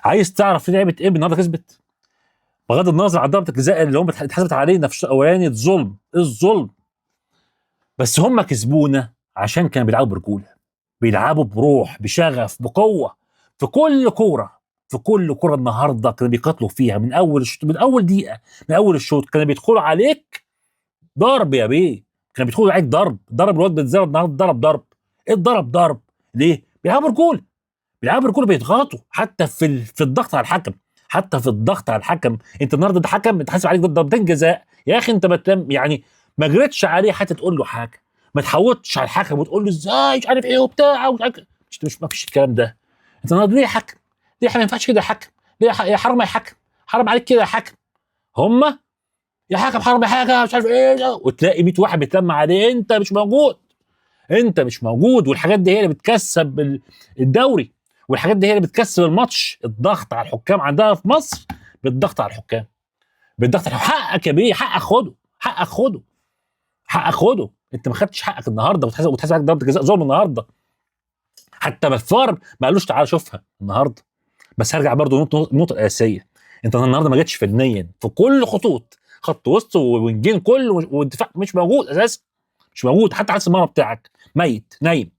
عايز تعرف لعبه ايه النهارده كسبت؟ بغض النظر عن ضربه الجزاء اللي هم اتحسبت علينا في الشوط الاولاني، الظلم. بس هم كسبونا عشان كانوا بيلعبوا برجوله، بيلعبوا بروح، بشغف، بقوه. في كل كوره، في كل كوره النهارده كانوا بيقاتلوا فيها من اول من اول دقيقه، من اول الشوط كانوا بيدخلوا عليك ضرب يا بيه. كانوا بيدخلوا عليك ضرب الواد بن زياد النهارده ضرب. ايه ضرب ليه؟ بيلعبوا برجوله، بيلعبوا برجوله، بيضغطوا حتى في الضغط على الحكم. حتى في الضغط على الحكم، انت النهارده ده حكم انت حاسب عليك ضربتين جزاء يا اخي، انت يعني ما جريتش عليه حتى تقول له حاجه، ما تحاولتش على الحكم وتقول له ازاي مش عارف ايه وبتاع ومش عارف. مش ما فيش الكلام ده. انت النهارده ليه يا حكم؟ ليه ما ينفعش كده يا حكم؟ ليه يا حرام يا حكم؟ حرام عليك كده يا حكم. هما يا حكم حرام يا حكم مش عارف ايه، وتلاقي 100 واحد بيتلم عليه، انت مش موجود. انت مش موجود، والحاجات دي هي اللي بتكسب الدوري، والحاجات دي هي اللي بتكسب الماتش. الضغط على الحكام عندها في مصر، بالضغط على الحكام، بالضغط على حقك يا بيه، حقك خده، حقك خده، حقك خده. انت ما خدتش حقك النهارده، وتحسب عليك ضربه جزاء ظلم النهارده. حتى بالفار ما قالوش تعالى شوفها النهارده. بس هرجع برضه النقطه الاساسيه، انت النهارده ما جتش فنيا في كل خطوط، خط وسط وونجين كله، والدفاع مش موجود اساسا، مش موجود. حتى حارس المرمى بتاعك ميت نايم.